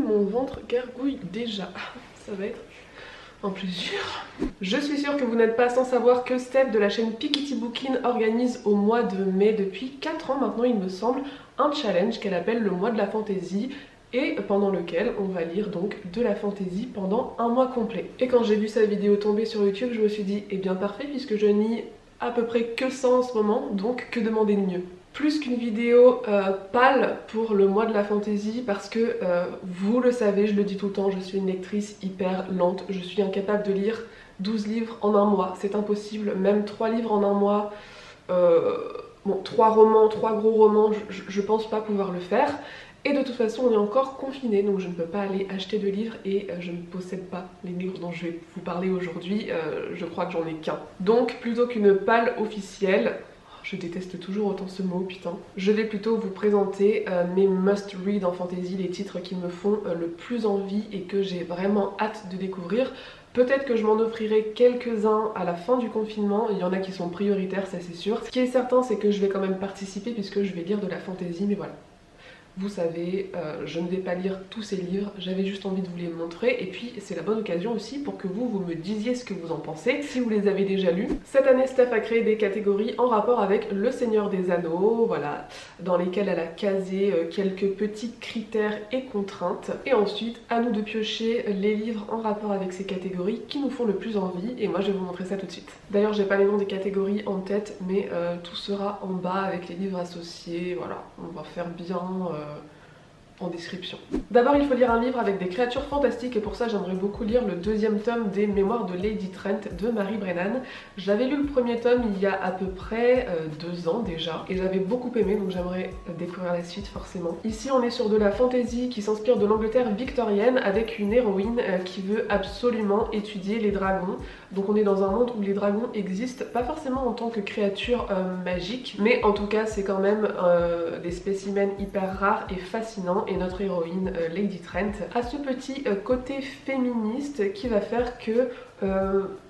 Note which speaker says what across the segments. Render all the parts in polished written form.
Speaker 1: mon ventre gargouille déjà. Ça va être un plaisir. Je suis sûre que vous n'êtes pas sans savoir que Steph de la chaîne Piketty Bookin organise au mois de mai, depuis 4 ans maintenant il me semble, un challenge qu'elle appelle le mois de la fantaisie, et pendant lequel on va lire donc de la fantaisie pendant un mois complet. Et quand j'ai vu sa vidéo tomber sur YouTube, je me suis dit, eh bien parfait, puisque je lis à peu près que ça en ce moment, donc que demander de mieux. Plus qu'une vidéo pâle pour le mois de la fantaisie, parce que vous le savez, je le dis tout le temps, je suis une lectrice hyper lente, je suis incapable de lire 12 livres en un mois, c'est impossible, même 3 livres en un mois, bon 3 romans, 3 gros romans, je pense pas pouvoir le faire. Et de toute façon on est encore confiné, donc je ne peux pas aller acheter de livres et je ne possède pas les livres dont je vais vous parler aujourd'hui, je crois que j'en ai qu'un. Donc plutôt qu'une palle officielle, je déteste toujours autant ce mot, putain, je vais plutôt vous présenter mes must read en fantasy, les titres qui me font le plus envie et que j'ai vraiment hâte de découvrir. Peut-être que je m'en offrirai quelques-uns à la fin du confinement, il y en a qui sont prioritaires, ça c'est sûr. Ce qui est certain, c'est que je vais quand même participer puisque je vais lire de la fantasy, mais voilà. Vous savez, je ne vais pas lire tous ces livres, j'avais juste envie de vous les montrer et puis c'est la bonne occasion aussi pour que vous me disiez ce que vous en pensez, si vous les avez déjà lus. Cette année, Steph a créé des catégories en rapport avec Le Seigneur des Anneaux, voilà, dans lesquelles elle a casé quelques petits critères et contraintes. Et ensuite, à nous de piocher les livres en rapport avec ces catégories qui nous font le plus envie, et moi je vais vous montrer ça tout de suite. D'ailleurs, j'ai pas les noms des catégories en tête, mais tout sera en bas avec les livres associés, voilà, on va faire bien en description. D'abord, il faut lire un livre avec des créatures fantastiques et pour ça j'aimerais beaucoup lire le 2e tome des Mémoires de Lady Trent de Marie Brennan. J'avais lu le 1er tome il y a à peu près 2 ans déjà et j'avais beaucoup aimé, donc j'aimerais découvrir la suite forcément. Ici on est sur de la fantasy qui s'inspire de l'Angleterre victorienne avec une héroïne qui veut absolument étudier les dragons. Donc on est dans un monde où les dragons existent, pas forcément en tant que créatures magiques, mais en tout cas c'est quand même des spécimens hyper rares et fascinants. Et notre héroïne, Lady Trent, a ce petit côté féministe qui va faire que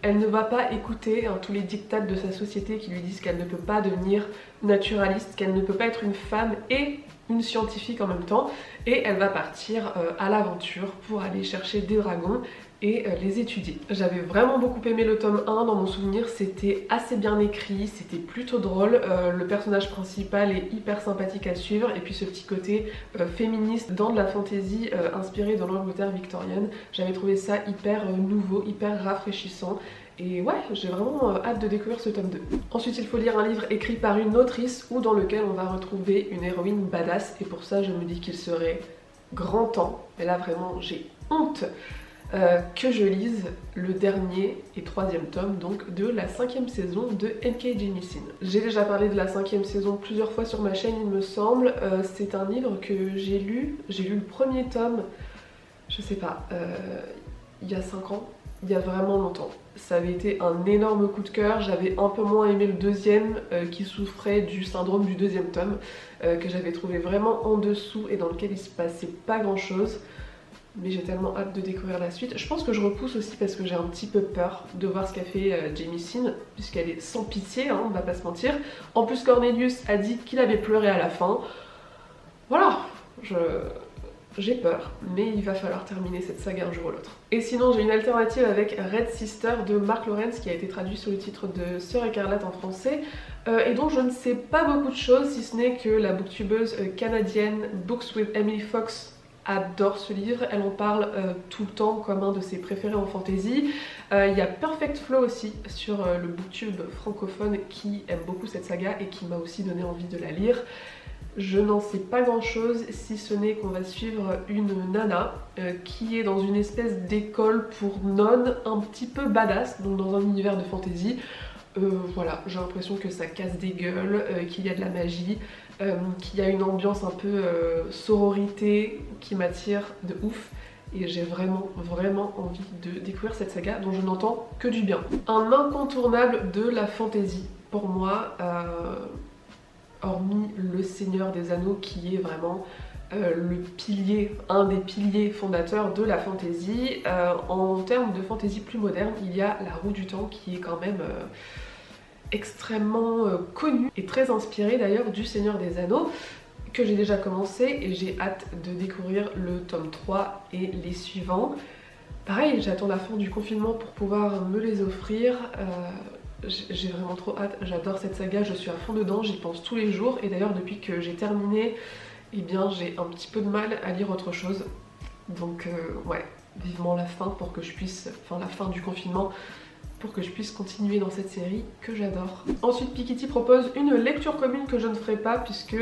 Speaker 1: elle ne va pas écouter tous les diktats de sa société qui lui disent qu'elle ne peut pas devenir naturaliste, qu'elle ne peut pas être une femme et une scientifique en même temps, et elle va partir à l'aventure pour aller chercher des dragons et les étudier. J'avais vraiment beaucoup aimé le tome 1, dans mon souvenir c'était assez bien écrit, c'était plutôt drôle, le personnage principal est hyper sympathique à suivre et puis ce petit côté féministe dans de la fantaisie inspirée de l'Angleterre victorienne, j'avais trouvé ça hyper nouveau, hyper rafraîchissant. Et ouais, j'ai vraiment hâte de découvrir ce tome 2. Ensuite, il faut lire un livre écrit par une autrice ou dans lequel on va retrouver une héroïne badass. Et pour ça, je me dis qu'il serait grand temps, mais là vraiment j'ai honte, que je lise le dernier et 3e tome donc de la 5e saison de N.K. Jemisin. J'ai déjà parlé de la 5e saison plusieurs fois sur ma chaîne il me semble. C'est un livre que j'ai lu le 1er tome, je sais pas, il y a 5 ans. Il y a vraiment longtemps. Ça avait été un énorme coup de cœur, j'avais un peu moins aimé le 2e qui souffrait du syndrome du 2e tome, que j'avais trouvé vraiment en dessous et dans lequel il se passait pas grand chose. Mais j'ai tellement hâte de découvrir la suite. Je pense que je repousse aussi parce que j'ai un petit peu peur de voir ce qu'a fait Jemisin, puisqu'elle est sans pitié, hein, on va pas se mentir. En plus Cornelius a dit qu'il avait pleuré à la fin. Voilà, j'ai peur, mais il va falloir terminer cette saga un jour ou l'autre. Et sinon j'ai une alternative avec Red Sister de Mark Lawrence qui a été traduit sous le titre de Sœur Écarlate en français et dont je ne sais pas beaucoup de choses si ce n'est que la booktubeuse canadienne Books with Emily Fox adore ce livre, elle en parle tout le temps comme un de ses préférés en fantasy. Il y a Perfect Flow aussi sur le booktube francophone qui aime beaucoup cette saga et qui m'a aussi donné envie de la lire. Je n'en sais pas grand chose si ce n'est qu'on va suivre une nana qui est dans une espèce d'école pour nonnes un petit peu badass, donc dans un univers de fantasy. Voilà, j'ai l'impression que ça casse des gueules, qu'il y a de la magie, qu'il y a une ambiance un peu sororité qui m'attire de ouf. Et j'ai vraiment envie de découvrir cette saga dont je n'entends que du bien. Un incontournable de la fantasy pour moi, hormis Le Seigneur des Anneaux qui est vraiment le pilier, un des piliers fondateurs de la fantasy. En termes de fantasy plus moderne, il y a La Roue du Temps qui est quand même extrêmement connue et très inspirée d'ailleurs du Seigneur des Anneaux. que j'ai déjà commencé et j'ai hâte de découvrir le tome 3 et les suivants. Pareil, j'attends la fin du confinement pour pouvoir me les offrir. J'ai vraiment trop hâte, j'adore cette saga, je suis à fond dedans, j'y pense tous les jours. Et d'ailleurs depuis que j'ai terminé, eh bien j'ai un petit peu de mal à lire autre chose. Donc ouais, vivement la fin pour que je puisse, enfin la fin du confinement, pour que je puisse continuer dans cette série que j'adore. Ensuite Piketty propose une lecture commune que je ne ferai pas puisque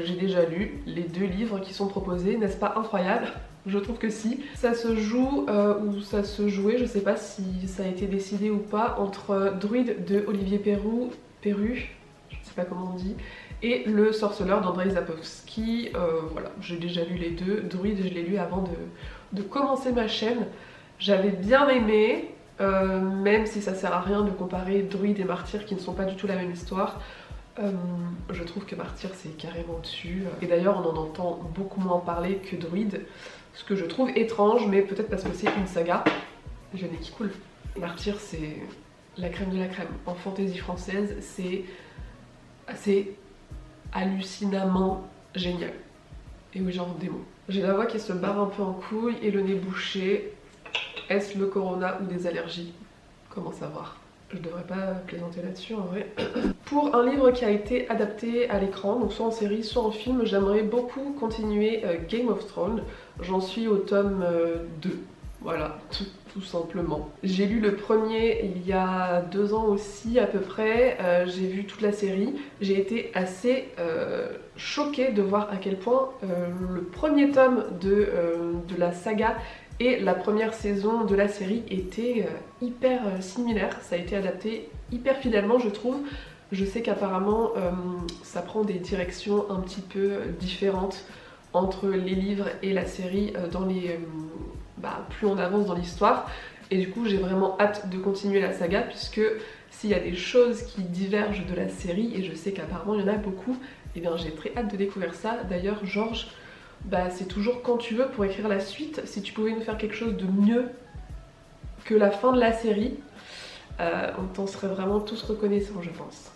Speaker 1: j'ai déjà lu les 2 livres qui sont proposés, n'est-ce pas incroyable? Je trouve que si. Ça se joue, ou ça se jouait, je sais pas si ça a été décidé ou pas, entre Druide de Olivier Perru, je sais pas comment on dit, et Le Sorceleur d'Andrzej Sapkowski. Voilà, j'ai déjà lu les 2. Druide, je l'ai lu avant de commencer ma chaîne. J'avais bien aimé, même si ça sert à rien de comparer Druide et Martyr qui ne sont pas du tout la même histoire. Je trouve que Martyr c'est carrément dessus. Et d'ailleurs on en entend beaucoup moins parler que Druide. Ce que je trouve étrange, mais peut-être parce que c'est une saga. J'ai le nez qui coule. Martyr c'est la crème de la crème. En fantaisie française, c'est assez hallucinamment génial. Et oui, j'invente des mots. J'ai la voix qui se barre un peu en couille et le nez bouché. Est-ce le corona ou des allergies? Comment savoir? Je devrais pas plaisanter là-dessus en vrai. Pour un livre qui a été adapté à l'écran, donc soit en série, soit en film, j'aimerais beaucoup continuer Game of Thrones. J'en suis au tome 2. Voilà, tout simplement. J'ai lu le premier il y a 2 ans aussi à peu près, j'ai vu toute la série. J'ai été assez choquée de voir à quel point le premier tome de la saga et la première saison de la série était hyper similaire. Ça a été adapté hyper fidèlement je trouve. Je sais qu'apparemment ça prend des directions un petit peu différentes entre les livres et la série dans les... plus on avance dans l'histoire. Et du coup j'ai vraiment hâte de continuer la saga puisque s'il y a des choses qui divergent de la série, et je sais qu'apparemment il y en a beaucoup, et bien j'ai très hâte de découvrir ça. D'ailleurs Georges, c'est toujours quand tu veux pour écrire la suite. Si tu pouvais nous faire quelque chose de mieux que la fin de la série, on t'en serait vraiment tous reconnaissants je pense.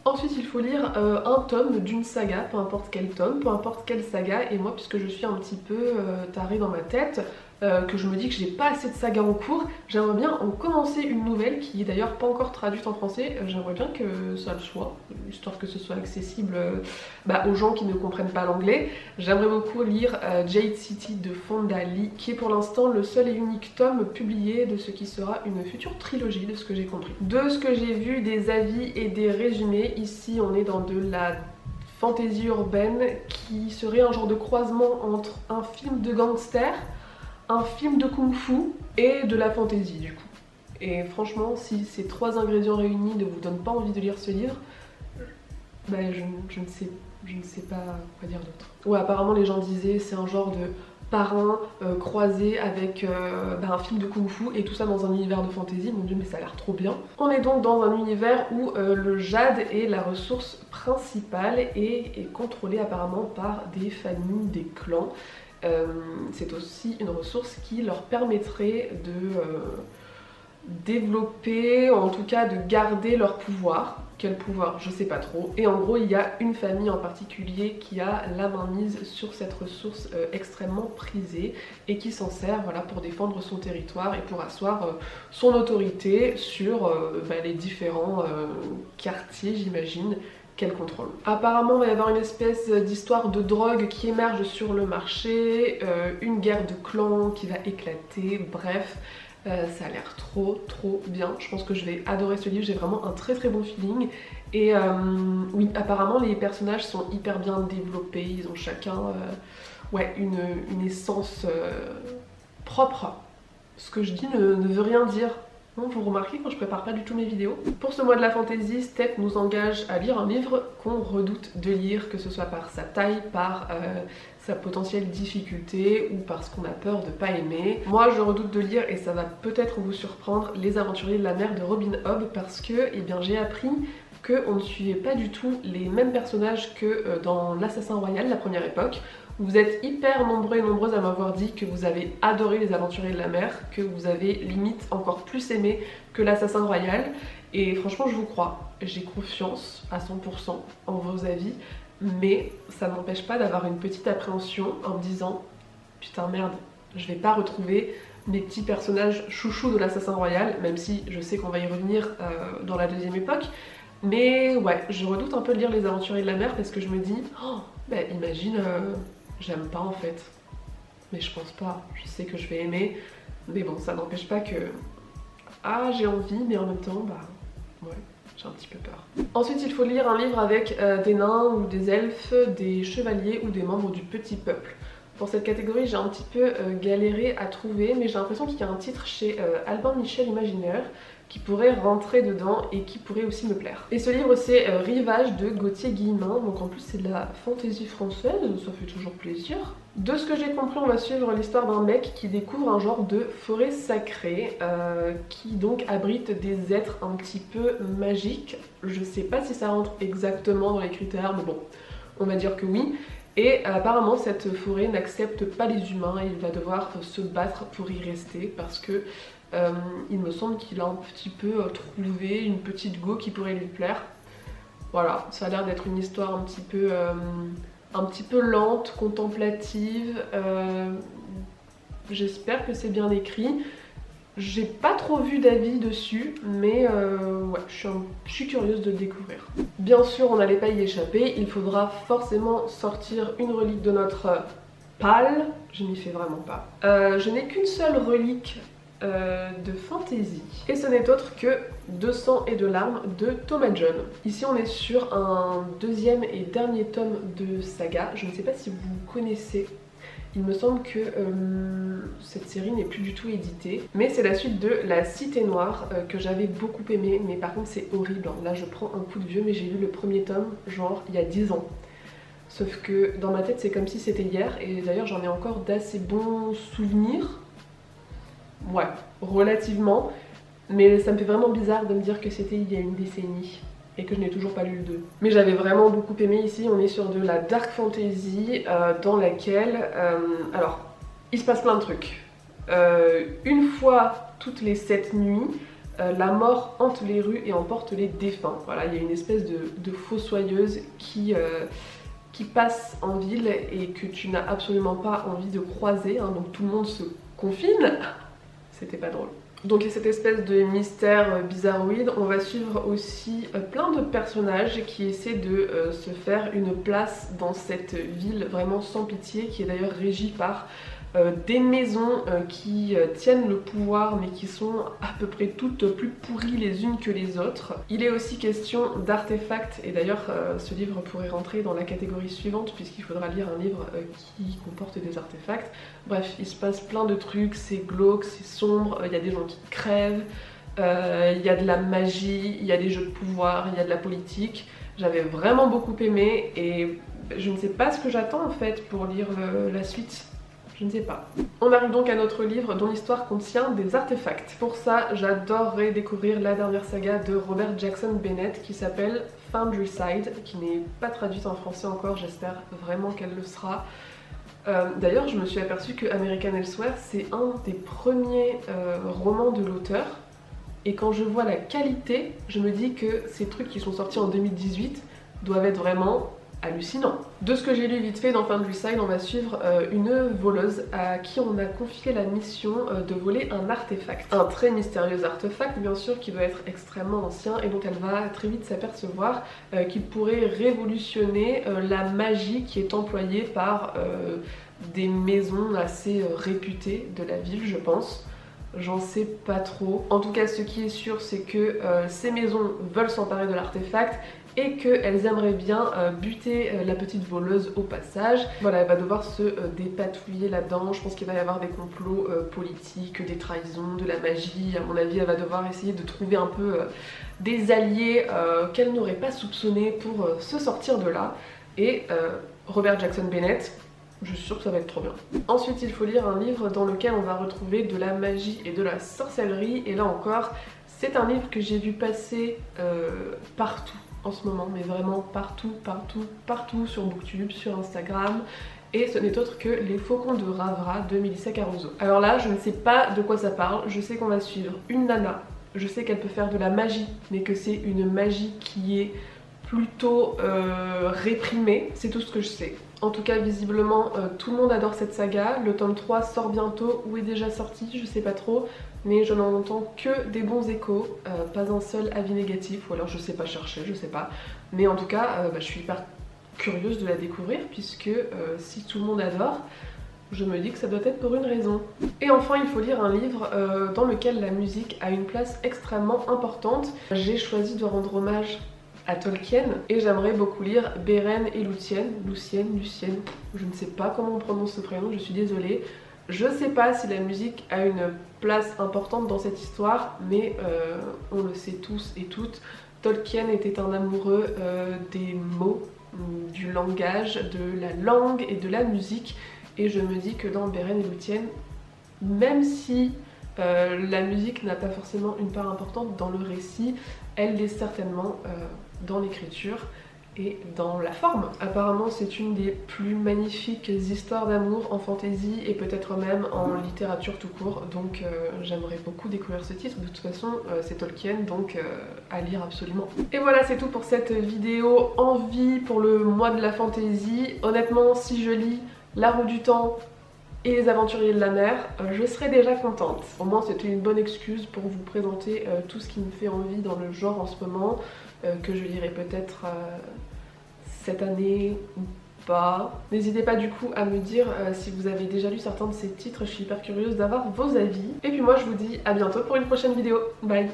Speaker 1: Ensuite il faut lire un tome d'une saga, peu importe quel tome, peu importe quelle saga. Et moi puisque je suis un petit peu tarée dans ma tête, que je me dis que j'ai pas assez de sagas en cours, j'aimerais bien en commencer une nouvelle qui est d'ailleurs pas encore traduite en français. J'aimerais bien que ça le soit, histoire que ce soit accessible aux gens qui ne comprennent pas l'anglais. J'aimerais beaucoup lire Jade City de Fonda Lee, qui est pour l'instant le seul et unique tome publié de ce qui sera une future trilogie, de ce que j'ai compris. De ce que j'ai vu des avis et des résumés, ici on est dans de la fantaisie urbaine qui serait un genre de croisement entre un film de gangster, un film de kung-fu et de la fantaisie du coup. Et franchement, si ces 3 ingrédients réunis ne vous donnent pas envie de lire ce livre, je ne sais pas quoi dire d'autre. Ouais, apparemment les gens disaient c'est un genre de parrain croisé avec un film de kung-fu et tout ça dans un univers de fantaisie. Mon dieu, mais ça a l'air trop bien. On est donc dans un univers où le jade est la ressource principale et est contrôlé apparemment par des familles, des clans. C'est aussi une ressource qui leur permettrait de développer, en tout cas de garder leur pouvoir. Quel pouvoir? Je sais pas trop. Et en gros il y a une famille en particulier qui a la main mise sur cette ressource extrêmement prisée et qui s'en sert pour défendre son territoire et pour asseoir son autorité sur les différents quartiers, j'imagine, qu'elle contrôle. Apparemment il va y avoir une espèce d'histoire de drogue qui émerge sur le marché, une guerre de clans qui va éclater, bref. Ça a l'air trop bien. Je pense que je vais adorer ce livre, j'ai vraiment un très bon feeling. Et oui, apparemment les personnages sont hyper bien développés, ils ont chacun une essence propre. Ce que je dis ne veut rien dire. Bon, vous remarquez quand je prépare pas du tout mes vidéos. Pour ce mois de la fantaisie, Steph nous engage à lire un livre qu'on redoute de lire, que ce soit par sa taille, par sa potentielle difficulté ou parce qu'on a peur de pas aimer. Moi je redoute de lire, et ça va peut-être vous surprendre, Les Aventuriers de la Mer de Robin Hobb, parce que j'ai appris qu'on ne suivait pas du tout les mêmes personnages que dans l'Assassin Royal, la première époque. Vous êtes hyper nombreux et nombreuses à m'avoir dit que vous avez adoré Les Aventuriers de la Mer, que vous avez limite encore plus aimé que l'Assassin Royal. Et franchement je vous crois, j'ai confiance à 100% en vos avis. mais ça ne m'empêche pas d'avoir une petite appréhension en me disant putain merde, je vais pas retrouver mes petits personnages chouchous de l'Assassin Royal, même si je sais qu'on va y revenir dans la deuxième époque. Mais ouais, je redoute un peu de lire Les Aventuriers de la Mer parce que je me dis, oh, bah imagine, j'aime pas en fait. Mais je pense pas, je sais que je vais aimer. Mais bon, ça n'empêche pas que... Ah, j'ai envie, mais en même temps, bah ouais, j'ai un petit peu peur. Ensuite, il faut lire un livre avec des nains ou des elfes, des chevaliers ou des membres du petit peuple. Pour cette catégorie, j'ai un petit peu galéré à trouver, mais j'ai l'impression qu'il y a un titre chez Albin Michel Imaginaire qui pourrait rentrer dedans et qui pourrait aussi me plaire. Et ce livre, c'est Rivage de Gauthier Guillemin, donc en plus c'est de la fantaisie française, ça fait toujours plaisir. De ce que j'ai compris, on va suivre l'histoire d'un mec qui découvre un genre de forêt sacrée qui donc abrite des êtres un petit peu magiques. Je sais pas si ça rentre exactement dans les critères, mais bon, on va dire que oui. Et apparemment cette forêt n'accepte pas les humains et il va devoir se battre pour y rester parce que il me semble qu'il a un petit peu trouvé une petite go qui pourrait lui plaire. Voilà, ça a l'air d'être une histoire un petit peu lente, contemplative. J'espère que c'est bien écrit. J'ai pas trop vu d'avis dessus, mais ouais, je suis curieuse de le découvrir. Bien sûr, on n'allait pas y échapper, il faudra forcément sortir une relique de notre pal. Je n'y fais vraiment pas. Je n'ai qu'une seule relique de fantasy, et ce n'est autre que De sang et de larmes de Thomas John. Ici on est sur un deuxième et dernier tome de saga. Je ne sais pas si vous connaissez. Il me semble que cette série n'est plus du tout éditée, mais c'est la suite de La Cité Noire que j'avais beaucoup aimé, mais par contre c'est horrible. Là je prends un coup de vieux, mais j'ai lu le premier tome genre il y a 10 ans. Sauf que dans ma tête c'est comme si c'était hier, et d'ailleurs j'en ai encore d'assez bons souvenirs. Ouais, relativement, mais ça me fait vraiment bizarre de me dire que c'était il y a une décennie et que je n'ai toujours pas lu le 2. Mais j'avais vraiment beaucoup aimé. Ici on est sur de la dark fantasy dans laquelle, alors il se passe plein de trucs. Une fois toutes les 7 nuits, la mort hante les rues et emporte les défunts. Voilà, il y a une espèce de fossoyeuse qui passe en ville et que tu n'as absolument pas envie de croiser, hein, donc tout le monde se confine. C'était pas drôle. Donc il y a cette espèce de mystère bizarroïde. On va suivre aussi plein de personnages qui essaient de se faire une place dans cette ville vraiment sans pitié, qui est d'ailleurs régie par des maisons qui tiennent le pouvoir mais qui sont à peu près toutes plus pourries les unes que les autres. Il est aussi question d'artefacts, et d'ailleurs ce livre pourrait rentrer dans la catégorie suivante puisqu'il faudra lire un livre qui comporte des artefacts. Bref, il se passe plein de trucs, c'est glauque, c'est sombre, il y a des gens qui crèvent, il y a de la magie, il y a des jeux de pouvoir, il y a de la politique. J'avais vraiment beaucoup aimé et je ne sais pas ce que j'attends en fait pour lire la suite. Je ne sais pas. On arrive donc à notre livre dont l'histoire contient des artefacts. Pour ça, j'adorerais découvrir la dernière saga de Robert Jackson Bennett qui s'appelle Foundryside, qui n'est pas traduite en français encore, j'espère vraiment qu'elle le sera. D'ailleurs, je me suis aperçue que American Elsewhere, c'est un des premiers romans de l'auteur. Et quand je vois la qualité, je me dis que ces trucs qui sont sortis en 2018 doivent être vraiment hallucinant. De ce que j'ai lu vite fait dans Foundryside, on va suivre une voleuse à qui on a confié la mission de voler un artefact. Un très mystérieux artefact bien sûr qui doit être extrêmement ancien et donc elle va très vite s'apercevoir qu'il pourrait révolutionner la magie qui est employée par des maisons assez réputées de la ville, je pense. J'en sais pas trop. En tout cas, ce qui est sûr, c'est que ces maisons veulent s'emparer de l'artefact et qu'elles aimeraient bien buter la petite voleuse au passage. Voilà, elle va devoir se dépatouiller là-dedans. Je pense qu'il va y avoir des complots politiques, des trahisons, de la magie. À mon avis, elle va devoir essayer de trouver un peu des alliés qu'elle n'aurait pas soupçonnés pour se sortir de là. Et Robert Jackson Bennett, je suis sûre que ça va être trop bien. Ensuite, il faut lire un livre dans lequel on va retrouver de la magie et de la sorcellerie. Et là encore, c'est un livre que j'ai vu passer partout en ce moment, mais vraiment partout, partout, partout sur Booktube, sur Instagram. Et ce n'est autre que Les Faucons de Ravra de Melissa Caruso. Alors là, je ne sais pas de quoi ça parle. Je sais qu'on va suivre une nana. Je sais qu'elle peut faire de la magie, mais que c'est une magie qui est plutôt réprimée, c'est tout ce que je sais. En tout cas visiblement tout le monde adore cette saga, le tome 3 sort bientôt ou est déjà sorti, je sais pas trop, mais je n'en entends que des bons échos, pas un seul avis négatif, ou alors je sais pas chercher, je sais pas, mais en tout cas je suis hyper curieuse de la découvrir puisque si tout le monde adore, je me dis que ça doit être pour une raison. Et enfin il faut lire un livre dans lequel la musique a une place extrêmement importante. J'ai choisi de rendre hommage à Tolkien et j'aimerais beaucoup lire Beren et Lucienne, je ne sais pas comment on prononce ce prénom, je suis désolée. Je sais pas si la musique a une place importante dans cette histoire, mais on le sait tous et toutes, Tolkien était un amoureux des mots, du langage, de la langue et de la musique, et je me dis que dans Beren et Lucienne, même si la musique n'a pas forcément une part importante dans le récit, elle l'est certainement dans l'écriture et dans la forme. Apparemment c'est une des plus magnifiques histoires d'amour en fantasy et peut-être même en littérature tout court, donc j'aimerais beaucoup découvrir ce titre. De toute façon c'est Tolkien, donc à lire absolument. Et voilà, c'est tout pour cette vidéo envie pour le mois de la fantasy. Honnêtement, si je lis La Roue du Temps et Les Aventuriers de la Mer, je serais déjà contente. Au moins c'était une bonne excuse pour vous présenter tout ce qui me fait envie dans le genre en ce moment, que je lirai peut-être cette année ou pas. N'hésitez pas du coup à me dire si vous avez déjà lu certains de ces titres, je suis hyper curieuse d'avoir vos avis. Et puis moi je vous dis à bientôt pour une prochaine vidéo. Bye!